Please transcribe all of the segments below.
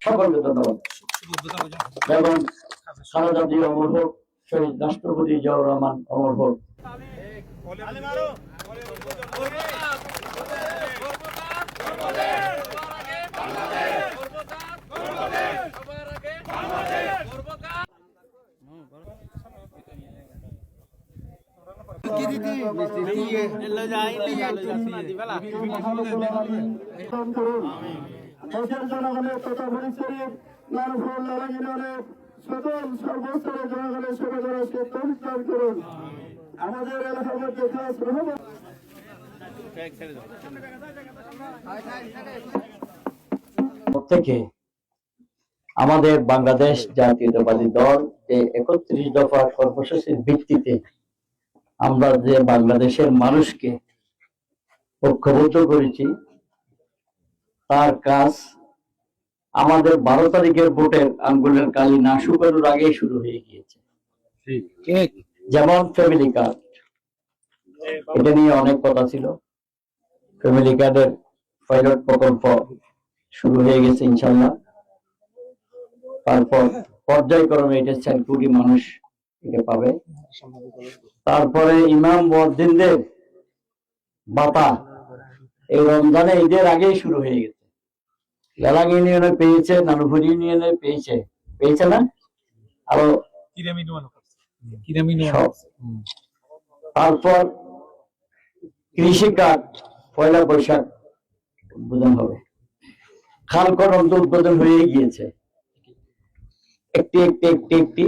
সকলকে ধন্যবাদ এবং খালেদা জিয়া অমর হোক, শহীদ রাষ্ট্রপতি জিয়াউর রহমান অমর হোক। দেশের জনগণের তথা ফরিদশরীফ নারফুল লালাগিনের সকল সর্বস্তরের জনগণের শুভেচ্ছা পবিত্র করুন। আমাদের এলাকার মধ্যে খাস রহমত থেকে আমাদের বাংলাদেশ জাতীয়তাবাদী দল যে ৩১ দফা কর্মসূচির ভিত্তিতে আমরা যে বাংলাদেশের মানুষকে ঐক্যবদ্ধ করেছি, তার কাজ আমাদের 12 তারিখের ভোটের আঙ্গুলের কালি না শুকানোর আগেই শুরু হয়ে গিয়েছে। যেমন ফ্যামিলি কার্ড, এটা নিয়ে অনেক কথা ছিল। ফ্যামিলি কার্ডের পাইলট প্রকল্প শুরু হয়ে গেছে ইনশাল্লাহ। তারপর পর্যায়ক্রমে এটা 4 কোটি মানুষ এটা পাবে। তারপরে ইমাম মুয়াজ্জিনদের ভাতা এই রমজানে ঈদের আগেই শুরু হয়ে গেছে। লালাং ইউনিয়নে পেয়েছে, নানুপুর ইউনিয়নে পেয়েছে না, আরো তারপর কৃষি কার্ড 1 বৈশাখ উদ্বোধন হবে। খাল খনন তো উদ্বোধন হয়ে গিয়েছে। একটি একটি একটি একটি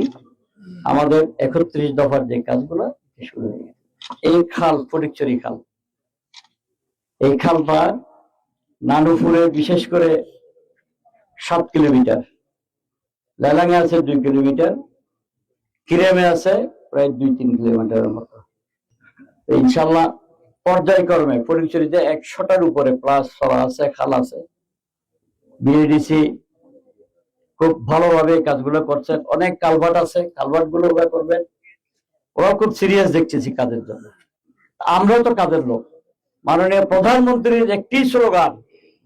আমাদের 31 দফার যে কাজগুলো শুরু হয়ে গেছে। এই খাল ফটিকছড়ি খাল, এই খালটা নানুপুরে বিশেষ করে 7 কিলোমিটার, লালাঙে আছে 2 কিলোমিটার, কিরামে আছে প্রায় 2-3 কিলোমিটারের মতো। ইনশাল্লাহ পর্যায়ক্রমে ফটিকছড়িতে 100টার উপরে প্লাস সরা আছে, খাল আছে। বিএডিসি খুব ভালোভাবে কাজগুলো করছেন। অনেক কালভার্ট আছে, কালভার্ট গুলো ওরা করবেন। ওরা খুব সিরিয়াস দেখতেছি কাজের জন্য। আমরাও তো কাজের লোক। মাননীয় প্রধানমন্ত্রীর একটি স্লোগান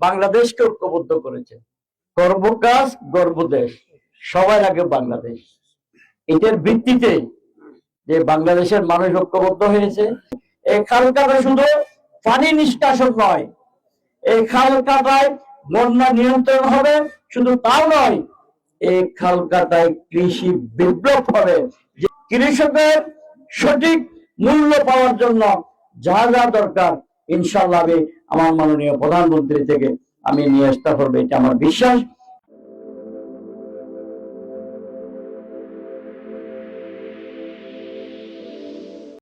বাংলাদেশকে ঐক্যবদ্ধ করেছে, গর্ব কাজ গর্ব দেশ, সবার আগে বাংলাদেশ। এটার ভিত্তিতে যে বাংলাদেশের মানুষ ঐক্যবদ্ধ হয়েছে। এই খাল কাটা শুধু পানি নিষ্কাশন নয়, এই খাল কাটায় বন্যা নিয়ন্ত্রণ হবে, শুধু তাও নয়, এই খাল কাটায় কৃষি বিপ্লব হবে। যে কৃষকের সঠিক মূল্য পাওয়ার জন্য যা যা দরকার ইনশাআল্লাহ আমার মাননীয় প্রধানমন্ত্রী থেকে আমি নিয়ে আসতে পারবো, এটা আমার বিশ্বাস।